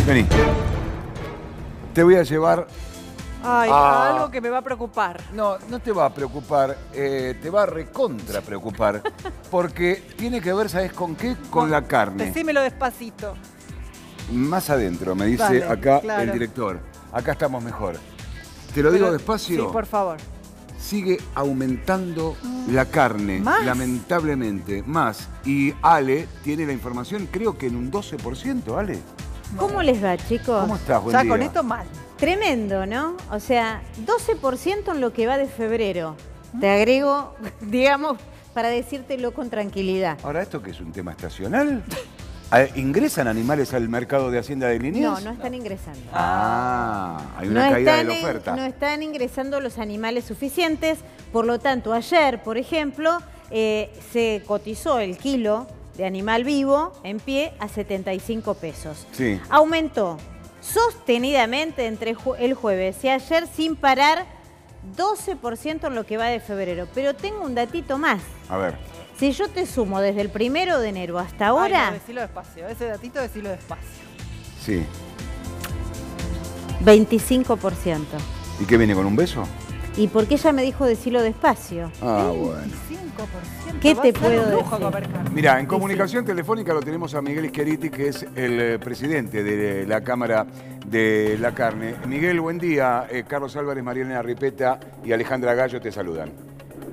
Vení. Te voy a llevar... Ay, algo que me va a preocupar. No, no te va a preocupar, te va a recontra preocupar. Porque tiene que ver, ¿sabes con qué? Con la carne. Decímelo despacito. Más adentro, me dice Dale, acá claro. el director. Acá estamos mejor. ¿Te lo digo despacio? Sí, por favor. Sigue aumentando la carne, ¿Más? lamentablemente, más. Y Ale tiene la información, creo que en un 12%, Ale. ¿Cómo les va, chicos? ¿Cómo estás? Buen Ya día. con esto mal. Tremendo, ¿no? O sea, 12% en lo que va de febrero. Te agrego, digamos, para decírtelo con tranquilidad. Ahora, ¿esto qué es un tema estacional? ¿Ingresan animales al mercado de Hacienda de Liniers? No, no están ingresando. Hay una caída de la oferta. No están ingresando los animales suficientes. Por lo tanto, ayer, por ejemplo, se cotizó el kilo de animal vivo en pie a 75 pesos. Sí. Aumentó sostenidamente entre el jueves y ayer sin parar 12% en lo que va de febrero. Pero tengo un datito más. A ver. Si yo te sumo desde el 1 de enero hasta ahora... Ay, no, decilo despacio. Ese datito, decilo despacio. Sí. 25%. ¿Y qué viene con un beso? ¿Y por qué ella me dijo decirlo despacio? Ah, bueno. 5%. ¿Qué va te a ser puedo un lujo decir? comer carne. Mira, en comunicación telefónica lo tenemos a Miguel Schiaretti, que es el presidente de la Cámara de la Carne. Miguel, buen día. Carlos Álvarez, Marielena Ripeta y Alejandra Gallo te saludan.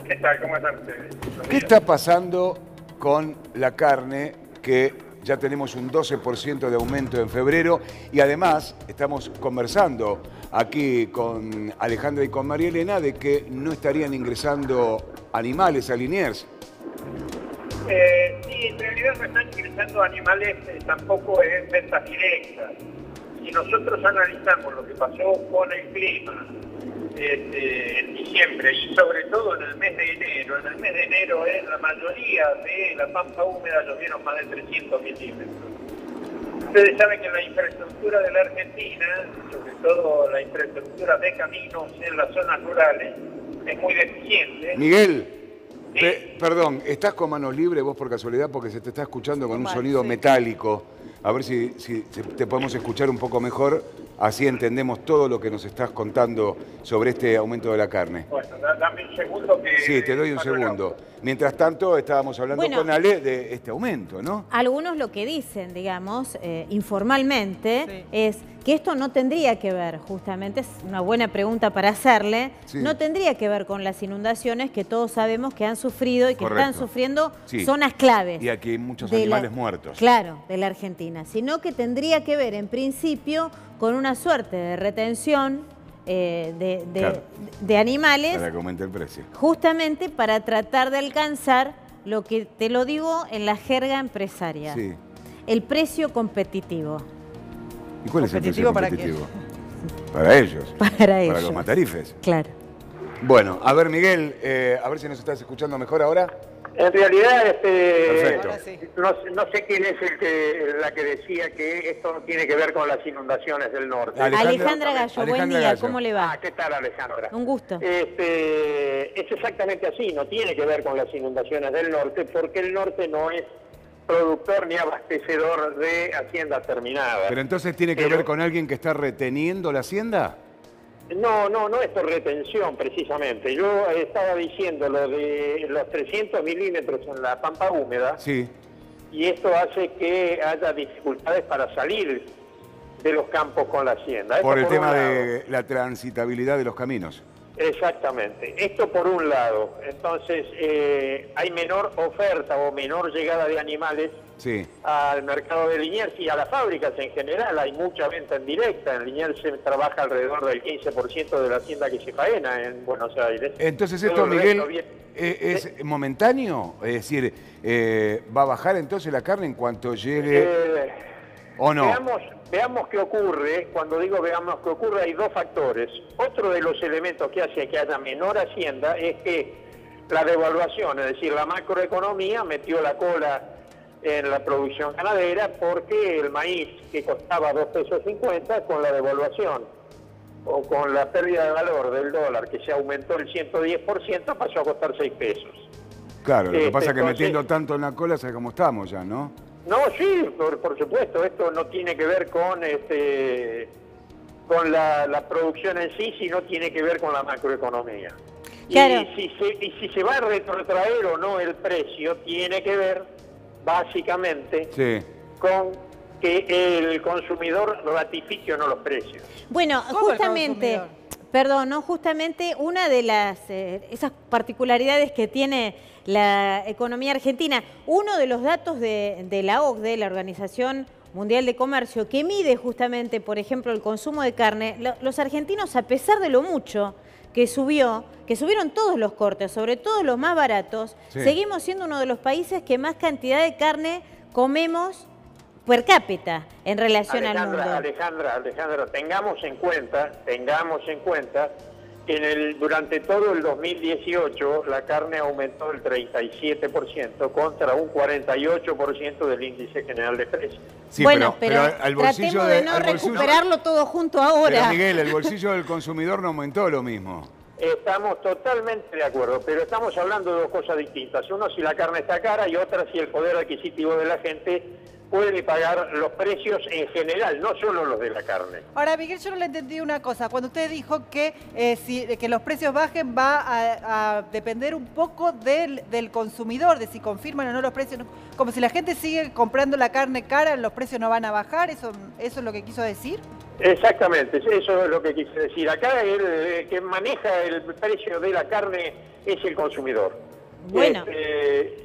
¿Qué tal? ¿Cómo están ustedes? ¿Qué está pasando con la carne que ya tenemos un 12% de aumento en febrero? Y además estamos conversando aquí con Alejandra y con Marielena de que no estarían ingresando animales a Liniers. Sí, en realidad no están ingresando animales tampoco en ventas directas. Si nosotros analizamos lo que pasó con el clima en diciembre y sobre todo en el mes de enero, en la mayoría de la pampa húmeda llovieron más de 300 milímetros. Ustedes saben que la infraestructura de la Argentina, sobre todo la infraestructura de caminos en las zonas rurales, es muy deficiente. Miguel, Sí. perdón, ¿estás con manos libres vos por casualidad? Porque se te está escuchando con un Mal, sonido sí. metálico. A ver si te podemos escuchar un poco mejor, así entendemos todo lo que nos estás contando sobre este aumento de la carne. Bueno, dame un segundo que... Sí, te doy un segundo. Mientras tanto, estábamos hablando Bueno. con Ale de este aumento, ¿no? Algunos lo que dicen, digamos, informalmente, Sí. es que esto no tendría que ver, justamente, es una buena pregunta para hacerle, Sí. no tendría que ver con las inundaciones que todos sabemos que han sufrido y que Correcto. están sufriendo Sí. zonas claves. Y aquí hay muchos de la- animales muertos. Claro, de la Argentina, sino que tendría que ver, en principio, con una suerte de retención Claro. de animales, Para que aumente el precio. justamente para tratar de alcanzar lo que te lo digo en la jerga empresaria, Sí. el precio competitivo ¿Y cuál es el precio ¿Competitivo para competitivo? Para ellos. para ellos. Para los matarifes. Claro. Bueno, a ver, Miguel, a ver si nos estás escuchando mejor ahora. En realidad, Perfecto. Ahora sí. no sé quién es la que decía que esto no tiene que ver con las inundaciones del norte. Alejandra Gallo, buen Alejandra día, Gallo. ¿cómo le va? ¿Qué tal, Alejandra? Un gusto. Es exactamente así, no tiene que ver con las inundaciones del norte, porque el norte no es productor ni abastecedor de hacienda terminada. Pero entonces tiene que ver con alguien que está reteniendo la hacienda. No es por retención precisamente. Yo estaba diciendo lo de los 300 milímetros en la pampa húmeda. Sí. Y esto hace que haya dificultades para salir de los campos con la hacienda. Esto Por el un tema lado. de la transitabilidad de los caminos. Exactamente. Esto por un lado. Entonces, hay menor oferta o menor llegada de animales Sí. al mercado de Liniers y a las fábricas en general. Hay mucha venta en directa. En Liniers se trabaja alrededor del 15% de la hacienda que se faena en Buenos Aires. Entonces Todo esto, el Miguel, resto viene- ¿es momentáneo? Es decir, ¿va a bajar entonces la carne en cuanto llegue o no? Veamos qué ocurre. Cuando digo veamos qué ocurre, hay dos factores. Otro de los elementos que hace que haya menor hacienda es que la devaluación, es decir, la macroeconomía metió la cola en la producción ganadera porque el maíz que costaba 2,50 pesos con la devaluación o con la pérdida de valor del dólar que se aumentó el 110% pasó a costar 6 pesos. Claro, lo que pasa es que entonces- metiendo tanto en la cola, ¿sabes cómo estamos ya, no? No, sí, por supuesto, esto no tiene que ver con con la producción en sí, sino tiene que ver con la macroeconomía. Claro. Y si se va a retrotraer o no el precio, tiene que ver básicamente con que el consumidor ratifique o no los precios. Bueno, justamente, perdón, ¿no? Justamente una de las esas particularidades que tiene la economía argentina, uno de los datos de la OCDE, la Organización Mundial de Comercio, que mide justamente, por ejemplo, el consumo de carne, los argentinos, a pesar de lo mucho que subieron todos los cortes, sobre todo los más baratos, seguimos siendo uno de los países que más cantidad de carne comemos per cápita en relación al mundo. Alejandra, tengamos en cuenta que durante todo el 2018 la carne aumentó el 37% contra un 48% del índice general de precios. Sí, bueno, pero al bolsillo tratemos de no recuperarlo todo junto ahora. Pero Miguel, el bolsillo del consumidor no aumentó lo mismo. Estamos totalmente de acuerdo, pero estamos hablando de dos cosas distintas. Uno, si la carne está cara, y otra, si el poder adquisitivo de la gente puede pagar los precios en general, no solo los de la carne. Ahora, Miguel, yo no le entendí una cosa. Cuando usted dijo que que los precios bajen va a depender un poco del consumidor, de si confirman o no los precios. Como si la gente sigue comprando la carne cara, los precios no van a bajar. ¿Eso es lo que quiso decir? Exactamente, eso es lo que quise decir. Acá el que maneja el precio de la carne es el consumidor. Bueno.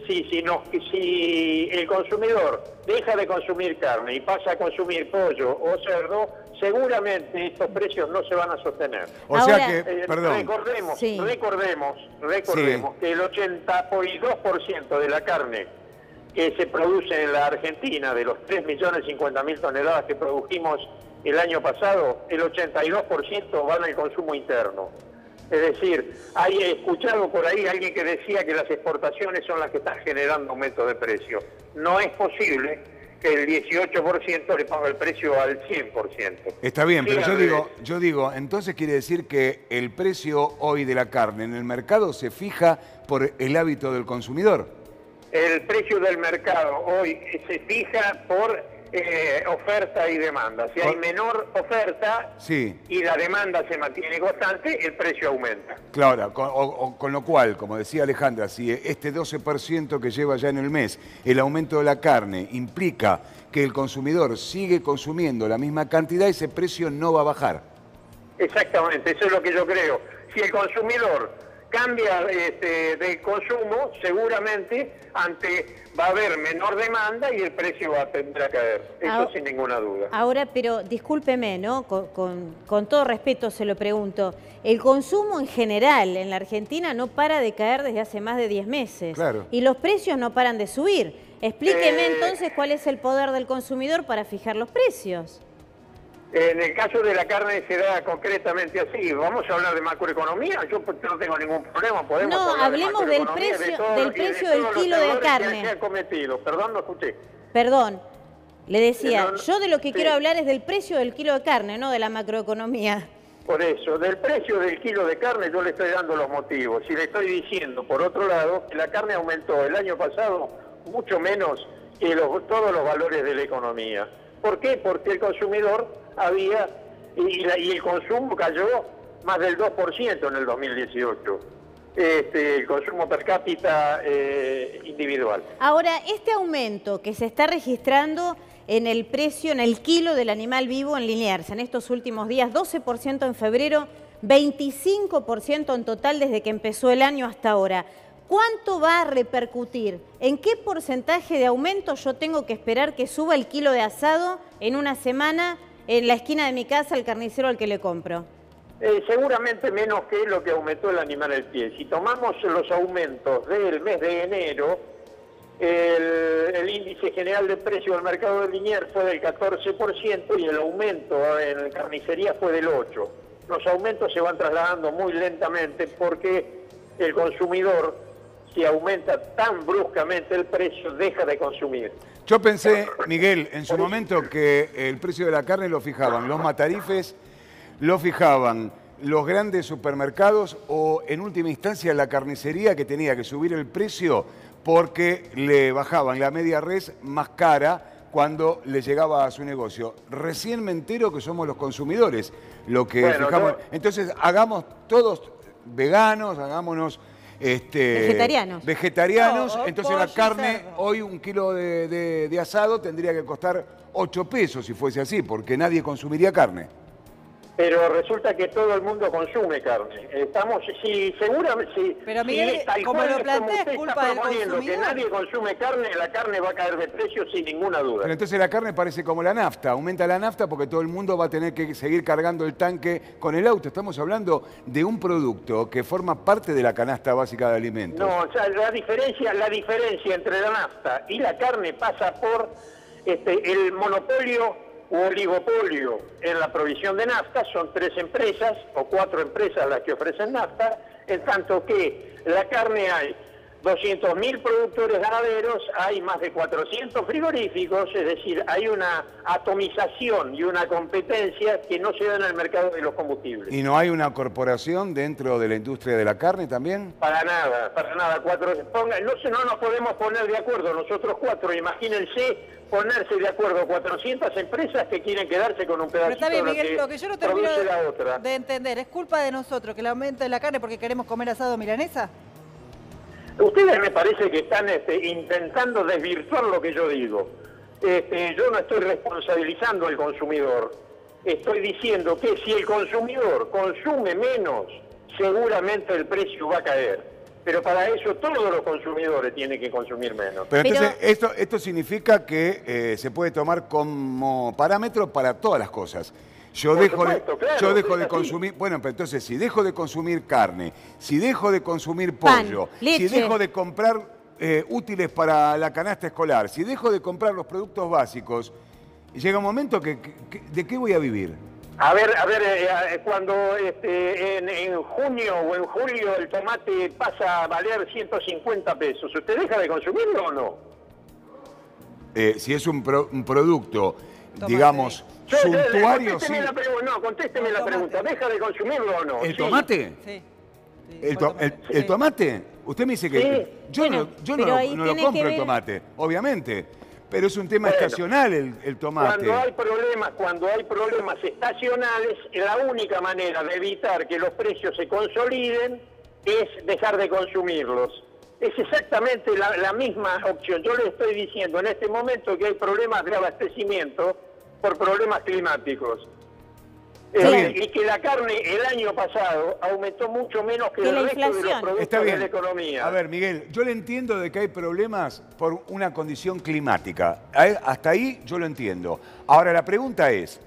Si el consumidor deja de consumir carne y pasa a consumir pollo o cerdo, seguramente estos precios no se van a sostener. O sea que, perdón. Recordemos que el 82% de la carne que se produce en la Argentina, de los 3.050.000 toneladas que produjimos el año pasado, el 82% van al consumo interno. Es decir, he escuchado por ahí a alguien que decía que las exportaciones son las que están generando aumento de precio. No es posible que el 18% le ponga el precio al 100%. Está bien, pero yo digo, entonces quiere decir que el precio hoy de la carne en el mercado se fija por el hábito del consumidor. El precio del mercado hoy se fija por oferta y demanda. Si hay menor oferta y la demanda se mantiene constante, el precio aumenta. Claro, con lo cual, como decía Alejandra, si este 12% que lleva ya en el mes el aumento de la carne implica que el consumidor sigue consumiendo la misma cantidad, ese precio no va a bajar. Exactamente, eso es lo que yo creo. Si el consumidor cambia de consumo, seguramente va a haber menor demanda y el precio va a tender a caer. Eso sin ninguna duda. Ahora, pero discúlpeme, ¿no? Con todo respeto se lo pregunto. El consumo en general en la Argentina no para de caer desde hace más de 10 meses. Claro. Y los precios no paran de subir. Explíqueme entonces cuál es el poder del consumidor para fijar los precios. En el caso de la carne se da concretamente así. ¿Vamos a hablar de macroeconomía? Yo no tengo ningún problema. No, hablemos del precio del kilo de carne. Que se ha cometido. Perdón, no escuché. Perdón, le decía, yo de lo que quiero hablar es del precio del kilo de carne, no de la macroeconomía. Por eso, del precio del kilo de carne yo le estoy dando los motivos. Y le estoy diciendo, por otro lado, que la carne aumentó el año pasado mucho menos que todos los valores de la economía. ¿Por qué? Porque el consumidor y el consumo cayó más del 2% en el 2018, el consumo per cápita individual. Ahora, este aumento que se está registrando en el precio, en el kilo del animal vivo en Liniers en estos últimos días, 12% en febrero, 25% en total desde que empezó el año hasta ahora. ¿Cuánto va a repercutir? ¿En qué porcentaje de aumento yo tengo que esperar que suba el kilo de asado en una semana en la esquina de mi casa al carnicero al que le compro? Seguramente menos que lo que aumentó el animal al pie. Si tomamos los aumentos del mes de enero, el índice general de precio del mercado de Liniers fue del 14% y el aumento en carnicería fue del 8%. Los aumentos se van trasladando muy lentamente porque el consumidor, si aumenta tan bruscamente el precio, deja de consumir. Yo pensé, Miguel, en su momento que el precio de la carne lo fijaban los matarifes, lo fijaban los grandes supermercados o en última instancia la carnicería, que tenía que subir el precio porque le bajaban la media res más cara cuando le llegaba a su negocio. Recién me entero que somos los consumidores lo que fijamos. Entonces, hagamos todos veganos, hagámonos vegetarianos. Entonces la carne, hoy un kilo de asado tendría que costar 8 pesos si fuese así, porque nadie consumiría carne. Pero resulta que todo el mundo consume carne. Seguramente, pero Miguel, como lo plantea, es culpa del consumidor. Que nadie consume carne, la carne va a caer de precio sin ninguna duda. Pero entonces la carne parece como la nafta, aumenta la nafta porque todo el mundo va a tener que seguir cargando el tanque con el auto. Estamos hablando de un producto que forma parte de la canasta básica de alimentos. No, o sea, la diferencia entre la nafta y la carne pasa por el monopolio u oligopolio en la provisión de nafta. Son 3 empresas o 4 empresas las que ofrecen nafta, en tanto que la carne hay 200.000 productores ganaderos, hay más de 400 frigoríficos, es decir, hay una atomización y una competencia que no se da en el mercado de los combustibles. ¿Y no hay una corporación dentro de la industria de la carne también? Para nada. No nos podemos poner de acuerdo nosotros 4, imagínense ponerse de acuerdo 400 empresas que quieren quedarse con un pedacito. Pero está bien, Miguel, lo que yo no termino la otra. de entender, ¿es culpa de nosotros que el aumento de la carne porque queremos comer asado milanesa? Ustedes me parece que están intentando desvirtuar lo que yo digo. Yo no estoy responsabilizando al consumidor. Estoy diciendo que si el consumidor consume menos, seguramente el precio va a caer. Pero para eso todos los consumidores tienen que consumir menos. Pero entonces esto significa que se puede tomar como parámetro para todas las cosas. Yo dejo de consumir, bueno, pero entonces si dejo de consumir carne, si dejo de consumir pollo, si dejo de comprar útiles para la canasta escolar, si dejo de comprar los productos básicos, llega un momento que ¿de qué voy a vivir? A ver, cuando en junio o en julio el tomate pasa a valer 150 pesos, ¿usted deja de consumirlo o no? Si es un producto, digamos, suntuario, sí. Contésteme la pregunta, ¿deja de consumirlo o no? ¿El tomate? Sí. ¿El tomate? Usted me dice que... Sí. Yo no lo compro el tomate, obviamente. Pero es un tema estacional el tomate. Cuando hay problemas estacionales, la única manera de evitar que los precios se consoliden es dejar de consumirlos. Es exactamente la misma opción. Yo le estoy diciendo en este momento que hay problemas de abastecimiento por problemas climáticos. Y que la carne el año pasado aumentó mucho menos que el resto de los productos de la economía. A ver, Miguel, yo le entiendo de que hay problemas por una condición climática. Hasta ahí yo lo entiendo. Ahora, la pregunta es,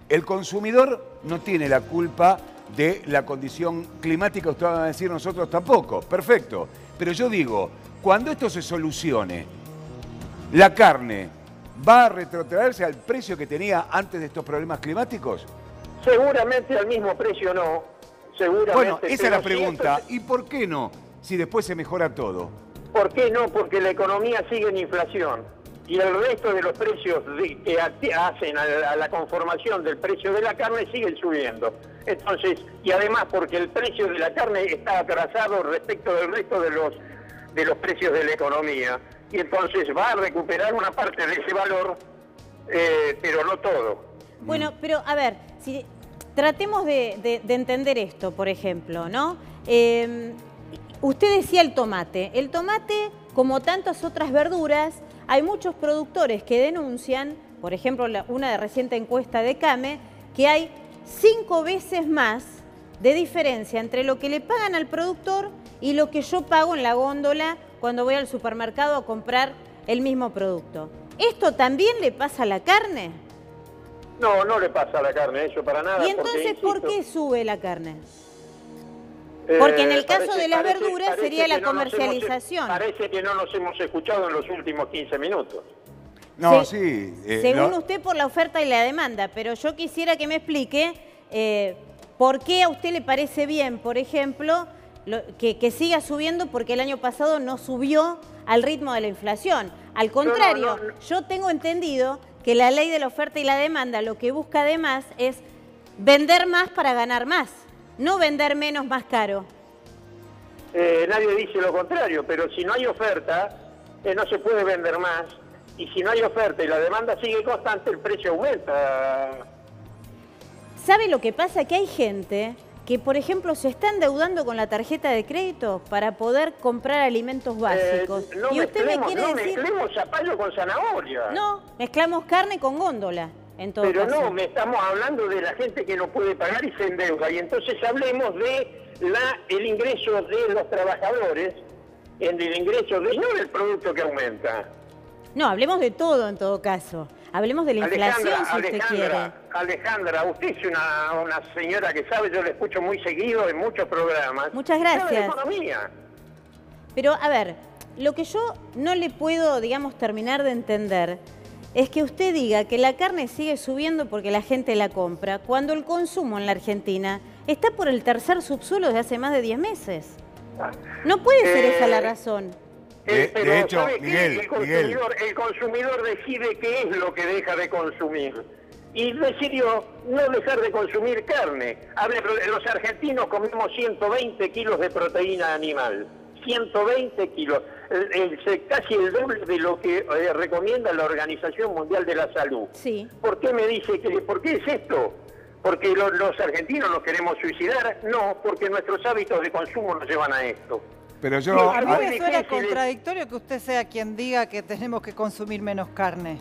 el consumidor no tiene la culpa de la condición climática, usted va a decir nosotros tampoco. Perfecto. Pero yo digo, cuando esto se solucione, ¿la carne va a retrotraerse al precio que tenía antes de estos problemas climáticos? Seguramente al mismo precio no. Seguramente. Bueno, esa es la pregunta. ¿Y por qué no? Si después se mejora todo. ¿Por qué no? Porque la economía sigue en inflación. Y el resto de los precios que hacen a la conformación del precio de la carne siguen subiendo. Entonces, y además porque el precio de la carne está atrasado respecto del resto de los precios de la economía. Y entonces va a recuperar una parte de ese valor, pero no todo. Bueno, pero a ver, si tratemos de entender esto, por ejemplo, ¿no? Usted decía el tomate. El tomate, como tantas otras verduras, hay muchos productores que denuncian, por ejemplo, una reciente encuesta de CAME, que hay 5 veces más de diferencia entre lo que le pagan al productor y lo que yo pago en la góndola cuando voy al supermercado a comprar el mismo producto. ¿Esto también le pasa a la carne? No, no le pasa a la carne eso para nada. ¿Y entonces por qué sube la carne? Porque en el caso de las verduras sería la comercialización. Parece que no nos hemos escuchado en los últimos 15 minutos. No, sí. Según usted, por la oferta y la demanda, pero yo quisiera que me explique por qué a usted le parece bien, por ejemplo, que siga subiendo, porque el año pasado no subió al ritmo de la inflación. Al contrario, yo tengo entendido que la ley de la oferta y la demanda lo que busca además es vender más para ganar más, no vender menos más caro. Nadie dice lo contrario, pero si no hay oferta, no se puede vender más, y si no hay oferta y la demanda sigue constante, el precio aumenta. ¿Sabe lo que pasa? Que hay gente que, por ejemplo, se está endeudando con la tarjeta de crédito para poder comprar alimentos básicos. No y usted me quiere no decir... mezclemos zapallo con zanahoria. No, mezclamos carne con góndola, en todo Pero caso. no, me estamos hablando de la gente que no puede pagar y se endeuda. Y entonces hablemos de el ingreso de los trabajadores, en el ingreso de, no del producto que aumenta. No, hablemos de todo en todo caso. Hablemos de la inflación, si usted quiere. Alejandra, usted es una señora que sabe, yo la escucho muy seguido en muchos programas. Muchas Sabe de gracias. economía. Pero, a ver, lo que yo no le puedo, digamos, terminar de entender es que usted diga que la carne sigue subiendo porque la gente la compra, cuando el consumo en la Argentina está por el tercer subsuelo desde hace más de 10 meses. No puede ser esa la razón. Pero de hecho, ¿sabe qué? Miguel, El consumidor decide qué es lo que deja de consumir. Y decidió no dejar de consumir carne. A ver, los argentinos comemos 120 kilos de proteína animal. 120 kilos. Casi el doble de lo que recomienda la Organización Mundial de la Salud. Sí. ¿Por qué me dice que... ¿Por qué es esto? ¿Porque los argentinos nos queremos suicidar? No, porque nuestros hábitos de consumo nos llevan a esto. Pero yo... A mí Muy me suena difícil. contradictorio que usted sea quien diga que tenemos que consumir menos carne.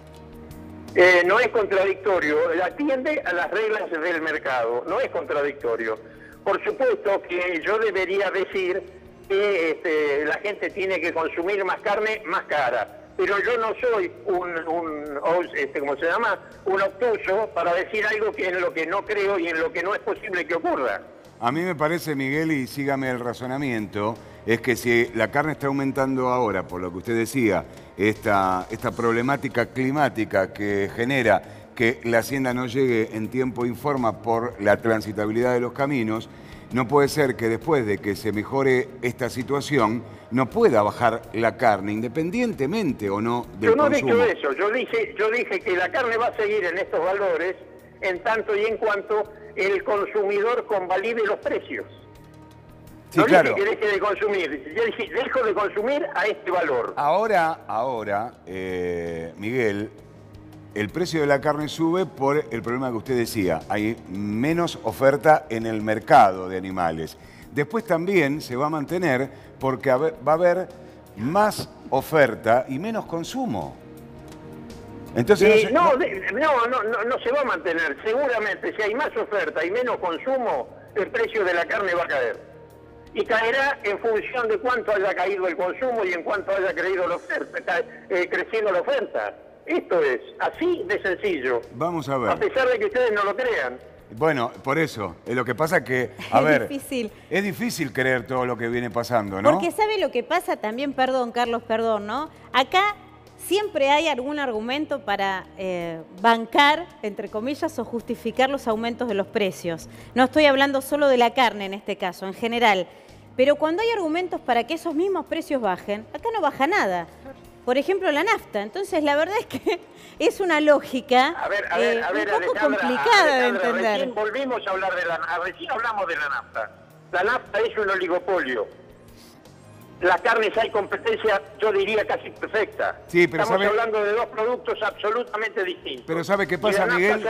No es contradictorio, atiende a las reglas del mercado, no es contradictorio. Por supuesto que yo debería decir que la gente tiene que consumir más carne más cara, pero yo no soy ¿cómo se llama? Un obtuso para decir algo en lo que no creo y en lo que no es posible que ocurra. A mí me parece, Miguel, y sígame el razonamiento, es que si la carne está aumentando ahora, por lo que usted decía, esta problemática climática que genera que la hacienda no llegue en tiempo y forma por la transitabilidad de los caminos, no puede ser que después de que se mejore esta situación no pueda bajar la carne, independientemente o no del consumo. Yo no he dicho eso, yo dije que la carne va a seguir en estos valores en tanto y en cuanto el consumidor convalide los precios. Sí, no claro. dije que deje de consumir, yo dije, dejo de consumir a este valor. Ahora, Miguel, el precio de la carne sube por el problema que usted decía. Hay menos oferta en el mercado de animales. Después también se va a mantener porque va a haber más oferta y menos consumo. Entonces no se va a mantener. Seguramente, si hay más oferta y menos consumo, el precio de la carne va a caer. Y caerá en función de cuánto haya caído el consumo y en cuánto haya crecido la oferta, creciendo la oferta. Esto es así de sencillo. Vamos a ver. A pesar de que ustedes no lo crean. Bueno, por eso. Lo que pasa que, es difícil creer todo lo que viene pasando, ¿no? Porque ¿sabe lo que pasa también? Perdón, Carlos, perdón, ¿no? Acá siempre hay algún argumento para bancar, entre comillas, o justificar los aumentos de los precios. No estoy hablando solo de la carne en este caso, en general. Pero cuando hay argumentos para que esos mismos precios bajen, acá no baja nada. Por ejemplo, la nafta. Entonces, la verdad es que es una lógica un poco complicada de entender. Recién volvimos a hablar recién hablamos de la nafta. La nafta es un oligopolio. Las carnes hay competencia, yo diría casi perfecta. Sí, pero estamos hablando de dos productos absolutamente distintos. Pero ¿sabe qué pasa, Miguel?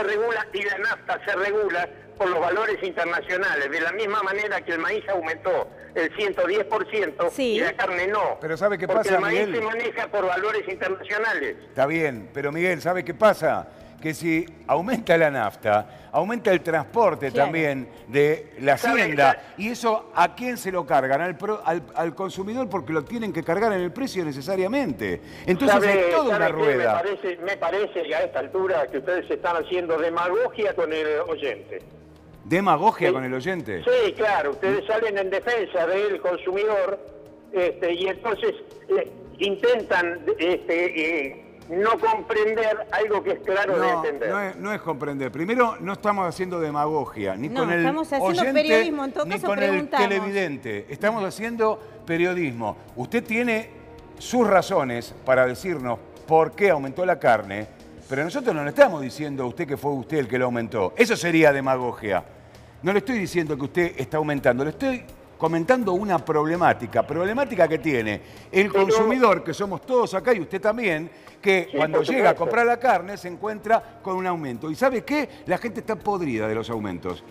Y la nafta se regula por los valores internacionales, de la misma manera que el maíz aumentó el 110% sí. Y la carne no. Pero ¿sabe qué porque pasa, el maíz Miguel? se maneja por valores internacionales. Está bien, pero Miguel, ¿sabe qué pasa? Que si aumenta la nafta, aumenta el transporte también de la hacienda. Y eso, ¿a quién se lo cargan? Al consumidor, porque lo tienen que cargar en el precio necesariamente. Entonces es toda una rueda. Me parece que a esta altura que ustedes están haciendo demagogia con el oyente. ¿Demagogia con el oyente? Sí, claro. Ustedes salen en defensa del consumidor y entonces intentan... no comprender algo que es claro de entender. No es comprender. Primero, no estamos haciendo demagogia, ni con el estamos haciendo oyente, periodismo, en todo ni caso con preguntamos. el televidente. Estamos haciendo periodismo. Usted tiene sus razones para decirnos por qué aumentó la carne, pero nosotros no le estamos diciendo a usted que fue usted el que lo aumentó. Eso sería demagogia. No le estoy diciendo que usted está aumentando, le estoy comentando una problemática que tiene el consumidor, que somos todos acá y usted también, que Sí, cuando por llega a supuesto. comprar la carne se encuentra con un aumento. ¿Y sabe qué? La gente está podrida de los aumentos.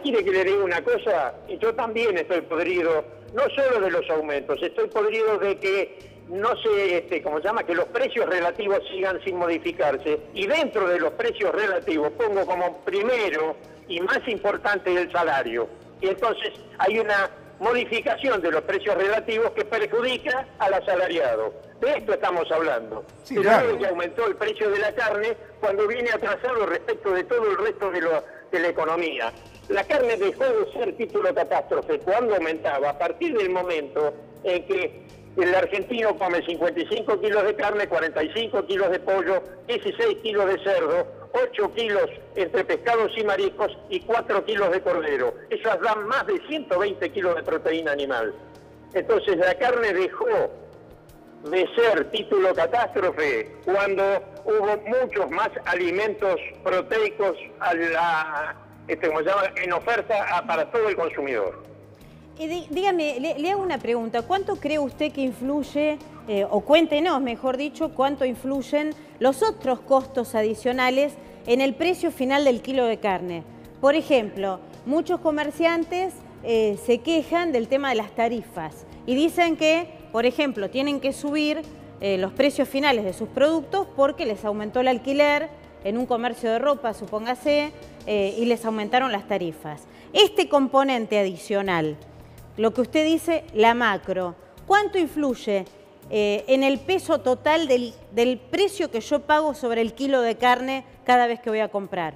¿Quiere que le diga una cosa? Yo también estoy podrido, no solo de los aumentos, estoy podrido de que no se, ¿cómo se llama? Que los precios relativos sigan sin modificarse. Y dentro de los precios relativos pongo como primero y más importante el salario. Y entonces hay una modificación de los precios relativos que perjudica al asalariado. De esto estamos hablando. Sí, Pero claro. no que aumentó el precio de la carne cuando viene atrasado respecto de todo el resto de la economía. La carne dejó de ser título catástrofe cuando aumentaba a partir del momento en que el argentino come 55 kilos de carne, 45 kilos de pollo, 16 kilos de cerdo, 8 kilos entre pescados y mariscos y 4 kilos de cordero. Esas dan más de 120 kilos de proteína animal. Entonces la carne dejó de ser título catástrofe cuando hubo muchos más alimentos proteicos ¿cómo se llama? En oferta para todo el consumidor. Dígame, le hago una pregunta. ¿Cuánto cree usted que influye, o cuéntenos, mejor dicho, cuánto influyen los otros costos adicionales en el precio final del kilo de carne? Por ejemplo, muchos comerciantes se quejan del tema de las tarifas y dicen que, por ejemplo, tienen que subir los precios finales de sus productos porque les aumentó el alquiler en un comercio de ropa, supóngase, y les aumentaron las tarifas. Este componente adicional, lo que usted dice, la macro, ¿cuánto influye en el peso total del precio que yo pago sobre el kilo de carne cada vez que voy a comprar?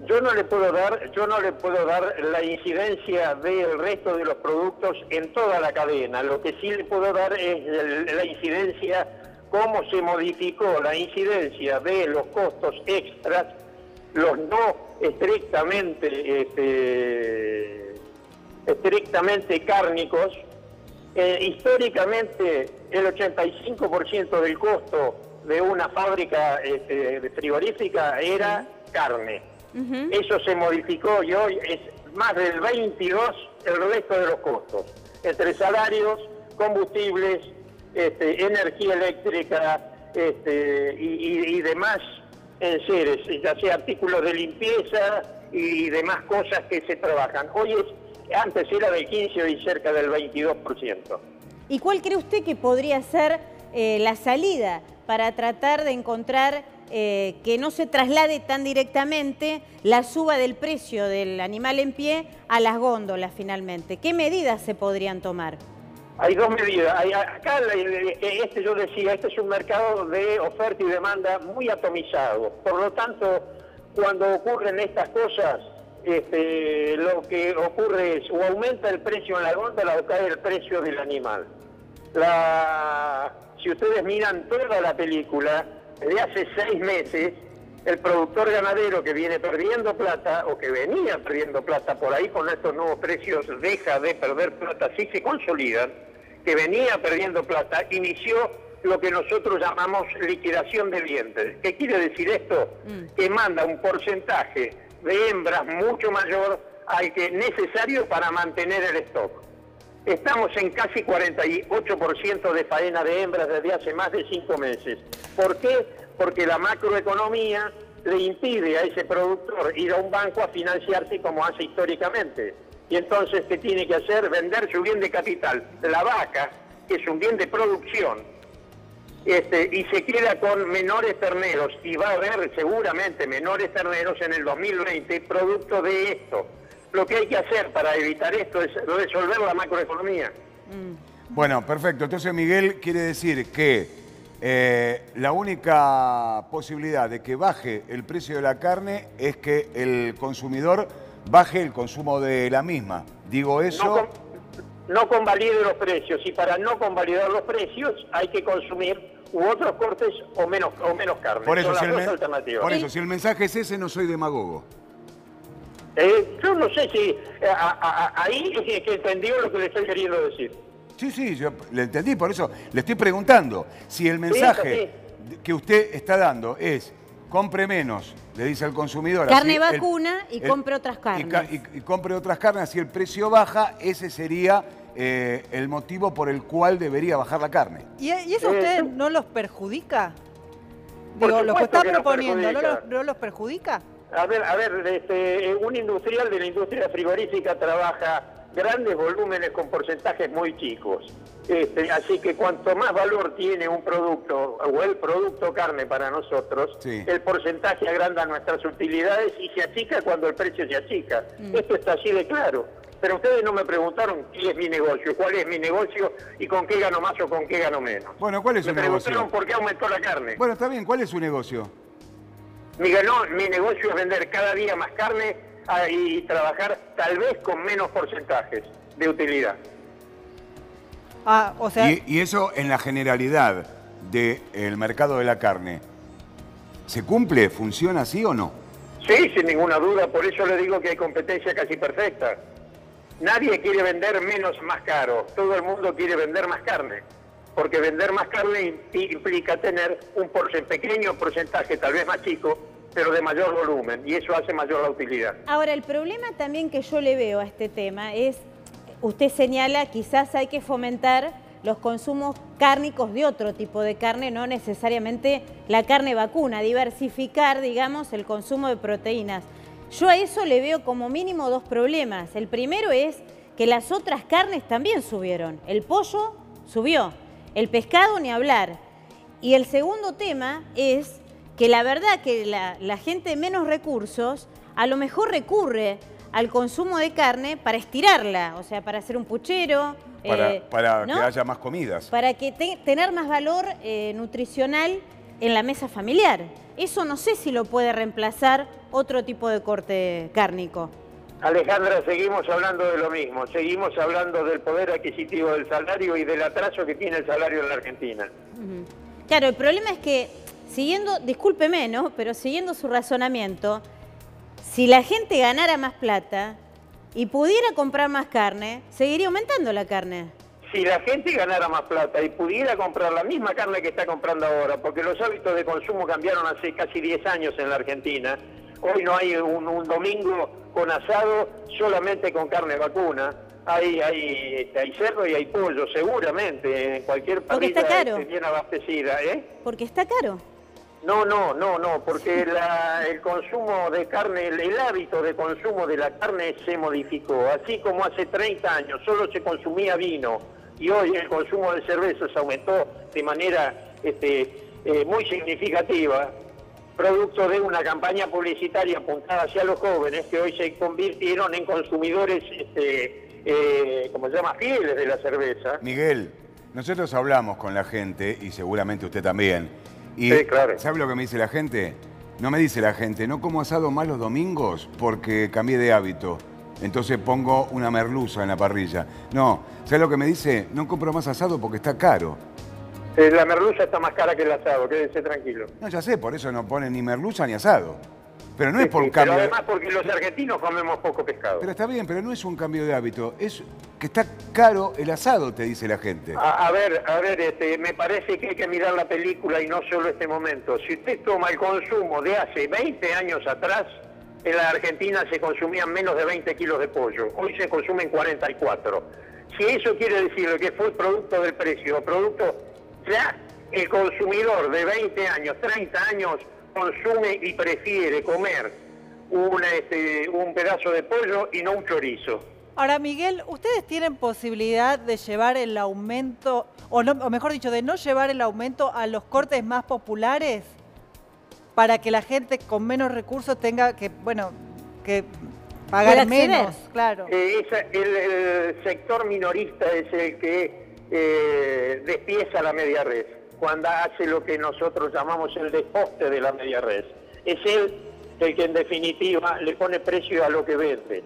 Yo no le puedo dar la incidencia del resto de los productos en toda la cadena. Lo que sí le puedo dar es la incidencia, cómo se modificó la incidencia de los costos extras, los no estrictamente cárnicos. Históricamente el 85% del costo de una fábrica frigorífica era carne. Eso se modificó y hoy es más del 22% el resto de los costos, entre salarios, combustibles, energía eléctrica y demás enseres, ya sea artículos de limpieza y demás cosas que se trabajan. Antes era del 15% y cerca del 22%. ¿Y cuál cree usted que podría ser la salida para tratar de encontrar que no se traslade tan directamente la suba del precio del animal en pie a las góndolas finalmente? ¿Qué medidas se podrían tomar? Hay dos medidas. Acá yo decía, este es un mercado de oferta y demanda muy atomizado. Por lo tanto, cuando ocurren estas cosas, lo que ocurre es o aumenta el precio en la góndola o cae el precio del animal. Si ustedes miran toda la película, desde hace 6 meses, el productor ganadero que viene perdiendo plata o que venía perdiendo plata por ahí con estos nuevos precios deja de perder plata, sí se consolidan, que venía perdiendo plata, inició lo que nosotros llamamos liquidación de vientres. ¿Qué quiere decir esto? Que manda un porcentaje de hembras mucho mayor al que es necesario para mantener el stock. Estamos en casi 48% de faena de hembras desde hace más de 5 meses. ¿Por qué? Porque la macroeconomía le impide a ese productor ir a un banco a financiarse como hace históricamente. Y entonces, ¿qué tiene que hacer? Vender su bien de capital, la vaca, que es un bien de producción, y se queda con menores terneros, y va a haber seguramente menores terneros en el 2020 producto de esto. Lo que hay que hacer para evitar esto es resolver la macroeconomía. Bueno, perfecto. Entonces, Miguel, quiere decir que la única posibilidad de que baje el precio de la carne es que el consumidor baje el consumo de la misma. Digo eso... No convalide los precios, y para no convalidar los precios hay que consumir otros cortes o menos carne. Por eso, son las dos alternativas. si el mensaje es ese, no soy demagogo. Yo no sé si ahí es que entendió lo que le estoy queriendo decir. Sí, yo le entendí, por eso le estoy preguntando si el mensaje que usted está dando es compre menos, le dice al consumidor. Carne así vacuna y compre otras carnes. Y compre otras carnes, así el precio baja, ese sería el motivo por el cual debería bajar la carne. ¿Y eso a ustedes no los perjudica? Por Digo, lo que supuesto está que nos proponiendo, perjudica. ¿no los perjudica? A ver, un industrial de la industria frigorífica trabaja grandes volúmenes con porcentajes muy chicos. Así que cuanto más valor tiene un producto o el producto carne para nosotros, Sí. el porcentaje agranda nuestras utilidades y se achica cuando el precio se achica. Esto está así de claro. Pero ustedes no me preguntaron qué es mi negocio, cuál es mi negocio y con qué gano más o con qué gano menos. Bueno, ¿cuál es su Me preguntaron negocio? por qué aumentó la carne. Bueno, está bien, ¿cuál es su negocio? Mi negocio es vender cada día más carne y trabajar tal vez con menos porcentajes de utilidad. Ah, o sea, Y eso en la generalidad del mercado de la carne, ¿se cumple? ¿Funciona así o no? Sí, sin ninguna duda, por eso le digo que hay competencia casi perfecta. Nadie quiere vender menos más caro, todo el mundo quiere vender más carne, porque vender más carne implica tener un pequeño porcentaje, tal vez más chico, pero de mayor volumen, y eso hace mayor la utilidad. Ahora, el problema también que yo le veo a este tema es, usted señala, quizás hay que fomentar los consumos cárnicos de otro tipo de carne, no necesariamente la carne vacuna, diversificar, digamos, el consumo de proteínas. Yo a eso le veo como mínimo dos problemas. El primero es que las otras carnes también subieron. El pollo subió, el pescado ni hablar. Y el segundo tema es que la verdad que la gente de menos recursos a lo mejor recurre al consumo de carne para estirarla, o sea, para hacer un puchero. Para ¿no? que haya más comidas. Para que tener más valor nutricional en la mesa familiar. Eso no sé si lo puede reemplazar otro tipo de corte cárnico. Alejandra, seguimos hablando de lo mismo, seguimos hablando del poder adquisitivo del salario y del atraso que tiene el salario en la Argentina. Claro, el problema es que, siguiendo, discúlpeme, ¿no? Pero siguiendo su razonamiento, si la gente ganara más plata y pudiera comprar más carne, seguiría aumentando la carne. Si la gente ganara más plata y pudiera comprar la misma carne que está comprando ahora, porque los hábitos de consumo cambiaron hace casi 10 años en la Argentina, hoy no hay un domingo con asado solamente con carne vacuna, hay cerdo y hay pollo, seguramente, en cualquier Porque parrilla está caro. bien abastecida, ¿eh? Porque está caro. No, porque el consumo de carne, el hábito de consumo de la carne se modificó. Así como hace 30 años solo se consumía vino y hoy el consumo de cervezas aumentó de manera muy significativa, producto de una campaña publicitaria apuntada hacia los jóvenes que hoy se convirtieron en consumidores, como se llama, fieles de la cerveza. Miguel, nosotros hablamos con la gente, y seguramente usted también. Y Sí, claro. ¿sabe lo que me dice la gente? No me dice la gente, no como asado más los domingos porque cambié de hábito. Entonces pongo una merluza en la parrilla. No, ¿sabe lo que me dice? No compro más asado porque está caro. La merluza está más cara que el asado, quédese tranquilo. No, ya sé, por eso no ponen ni merluza ni asado. Pero no Sí, es por sí, cambio. pero además porque los argentinos comemos poco pescado. Pero está bien, pero no es un cambio de hábito. Es que está caro el asado, te dice la gente. A ver, me parece que hay que mirar la película y no solo este momento. Si usted toma el consumo de hace 20 años atrás, en la Argentina se consumían menos de 20 kilos de pollo. Hoy se consumen 44. Si eso quiere decir que fue producto del precio, producto, ya el consumidor de 20 años, 30 años, consume y prefiere comer un pedazo de pollo y no un chorizo. ahora, Miguel, ¿ustedes tienen posibilidad de llevar el aumento, o mejor dicho, de no llevar el aumento a los cortes más populares para que la gente con menos recursos tenga que, bueno, que pagar ¿Puede acceder? menos? Claro. El sector minorista es el que despieza la media res, cuando hace lo que nosotros llamamos el desposte de la media res. Es él el que en definitiva le pone precio a lo que vende.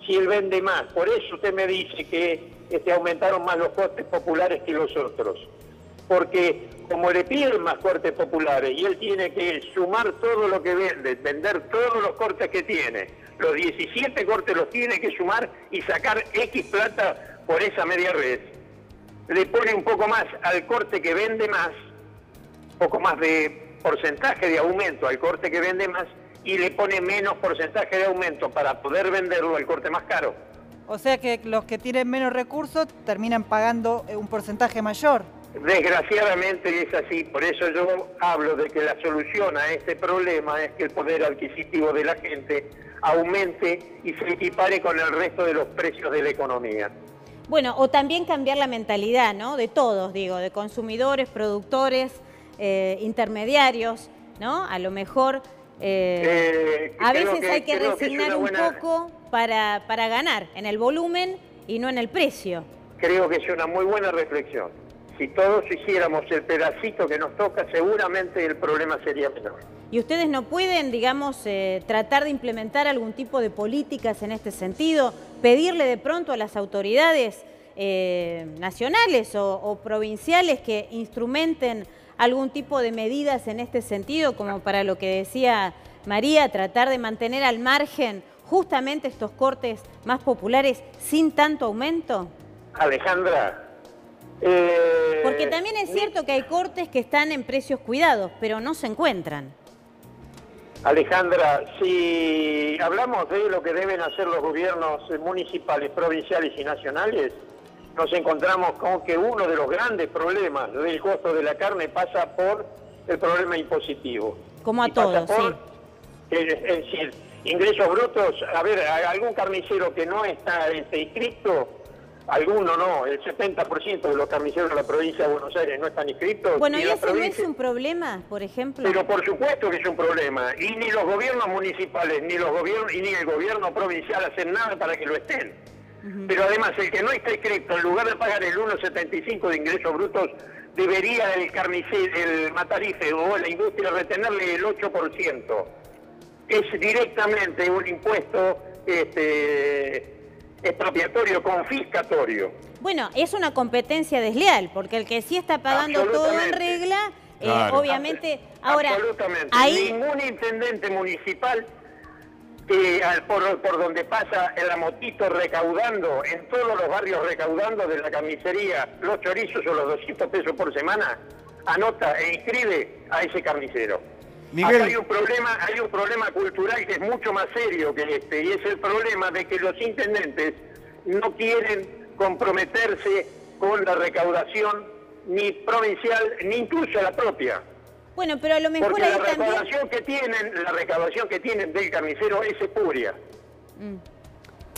Si él vende más, por eso usted me dice que aumentaron más los cortes populares que los otros. Porque como le piden más cortes populares y él tiene que sumar todo lo que vende, vender todos los cortes que tiene, los 17 cortes los tiene que sumar y sacar X plata por esa media res, le pone un poco más al corte que vende más, poco más de porcentaje de aumento al corte que vende más y le pone menos porcentaje de aumento para poder venderlo al corte más caro. O sea que los que tienen menos recursos terminan pagando un porcentaje mayor. Desgraciadamente es así, por eso yo hablo de que la solución a este problema es que el poder adquisitivo de la gente aumente y se equipare con el resto de los precios de la economía. Bueno, o también cambiar la mentalidad, ¿no? De todos, digo, de consumidores, productores, intermediarios, ¿no? A lo mejor a veces hay que resignar un poco para ganar en el volumen y no en el precio. Creo que es una muy buena reflexión. Si todos hiciéramos el pedacito que nos toca, seguramente el problema sería menor. ¿Y ustedes no pueden, digamos, tratar de implementar algún tipo de políticas en este sentido? Pedirle de pronto a las autoridades nacionales o provinciales que instrumenten algún tipo de medidas en este sentido, como para lo que decía María, tratar de mantener al margen justamente estos cortes más populares sin tanto aumento? Alejandra... Porque también es cierto que hay cortes que están en precios cuidados, pero no se encuentran. Alejandra, si hablamos de lo que deben hacer los gobiernos municipales, provinciales y nacionales, nos encontramos con que uno de los grandes problemas del costo de la carne pasa por el problema impositivo. Como a todos, sí. Es decir, ingresos brutos, a ver, algún carnicero que no está inscrito, alguno no, el 70% de los carniceros de la provincia de Buenos Aires no están inscritos. Bueno, ¿y ese no es un problema, por ejemplo? Pero por supuesto que es un problema. Y ni los gobiernos municipales, ni los gobiernos, ni el gobierno provincial hacen nada para que lo estén. Pero además, el que no está inscrito, en lugar de pagar el 1,75 de ingresos brutos, debería el carnicero, el matarife o la industria retenerle el 8%. Es directamente un impuesto expropiatorio, confiscatorio. Bueno, es una competencia desleal, porque el que sí está pagando todo en regla, claro, obviamente... Ahora, absolutamente. Ahí... Ningún intendente municipal por donde pasa la motito recaudando, en todos los barrios recaudando de la carnicería, los chorizos o los 200 pesos por semana, anota e inscribe a ese carnicero. Miguel. Acá hay un problema cultural que es mucho más serio que este, y es el problema de que los intendentes no quieren comprometerse con la recaudación ni provincial, ni incluso la propia. Bueno, pero a lo mejor porque ahí la recaudación también... la recaudación que tienen del carnicero es espuria.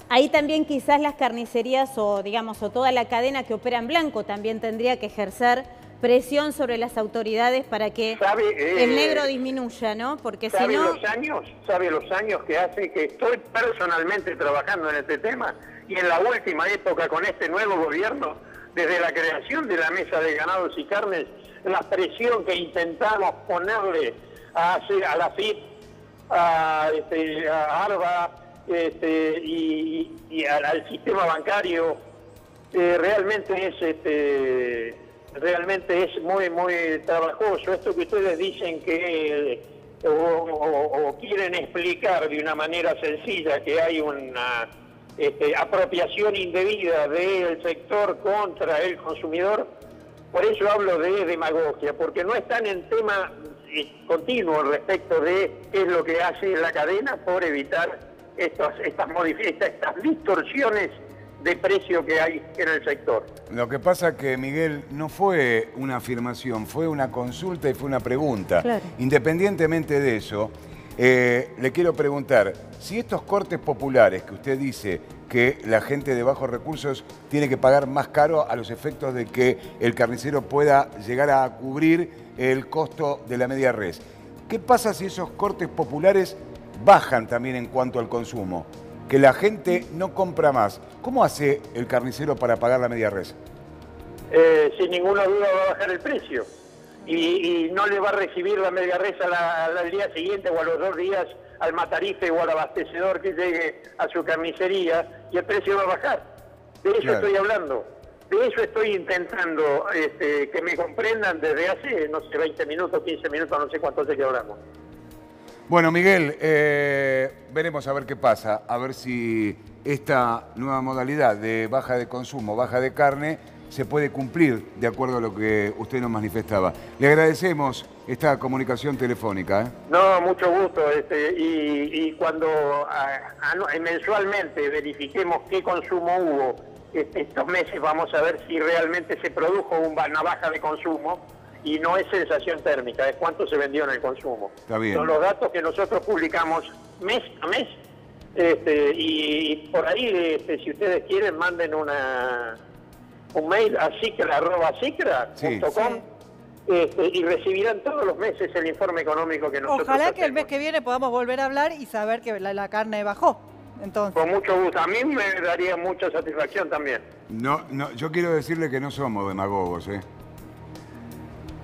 Ahí también quizás las carnicerías o, digamos, o toda la cadena que opera en blanco también tendría que ejercer presión sobre las autoridades para que el negro disminuya, ¿no? Porque si no... ¿Sabe los años que hace que estoy personalmente trabajando en este tema? Y en la última época con este nuevo gobierno, desde la creación de la Mesa de Ganados y Carnes, la presión que intentamos ponerle a la FIP, a ARBA y al sistema bancario, realmente es muy trabajoso. Esto que ustedes dicen que o quieren explicar de una manera sencilla que hay una apropiación indebida del sector contra el consumidor, por eso hablo de demagogia, porque no están en tema continuo respecto de qué es lo que hace la cadena por evitar estas distorsiones de precio que hay en el sector. Lo que pasa que, Miguel, no fue una afirmación, fue una consulta y fue una pregunta. Claro. Independientemente de eso, le quiero preguntar, si estos cortes populares que usted dice que la gente de bajos recursos tiene que pagar más caro a los efectos de que el carnicero pueda llegar a cubrir el costo de la media res, ¿qué pasa si esos cortes populares bajan también en cuanto al consumo? Que la gente no compra más. ¿Cómo hace el carnicero para pagar la media res? Sin ninguna duda va a bajar el precio. Y no le va a recibir la media res al día siguiente o a los 2 días al matarife o al abastecedor que llegue a su carnicería, y el precio va a bajar. De eso estoy hablando. De eso estoy intentando que me comprendan desde hace, no sé, 20 minutos, 15 minutos, no sé cuánto hace que hablamos. Bueno, Miguel, veremos a ver qué pasa, a ver si esta nueva modalidad de baja de consumo, baja de carne, se puede cumplir de acuerdo a lo que usted nos manifestaba. Le agradecemos esta comunicación telefónica. No, mucho gusto. Y cuando mensualmente verifiquemos qué consumo hubo estos meses, vamos a ver si realmente se produjo una baja de consumo y no es sensación térmica, es cuánto se vendió en el consumo. Está bien. Son los datos que nosotros publicamos mes a mes. Y por ahí, si ustedes quieren, manden un mail a cicra@cicra.com. Y recibirán todos los meses el informe económico que nosotros Ojalá hacemos. que el mes que viene podamos volver a hablar y saber que la carne bajó. Entonces. Con mucho gusto. A mí me daría mucha satisfacción también. No, yo quiero decirle que no somos demagogos,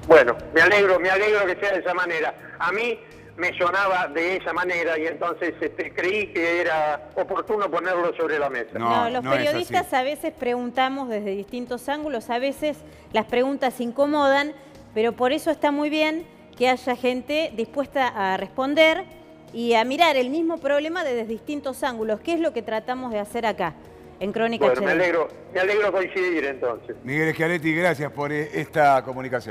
Bueno, me alegro que sea de esa manera. A mí me sonaba de esa manera y entonces creí que era oportuno ponerlo sobre la mesa. No, los no es periodistas así. a veces preguntamos desde distintos ángulos, a veces las preguntas incomodan, pero por eso está muy bien que haya gente dispuesta a responder y a mirar el mismo problema desde distintos ángulos, que es lo que tratamos de hacer acá, en Crónica Bueno, HD. me alegro coincidir entonces. Miguel Schiaretti, gracias por esta comunicación.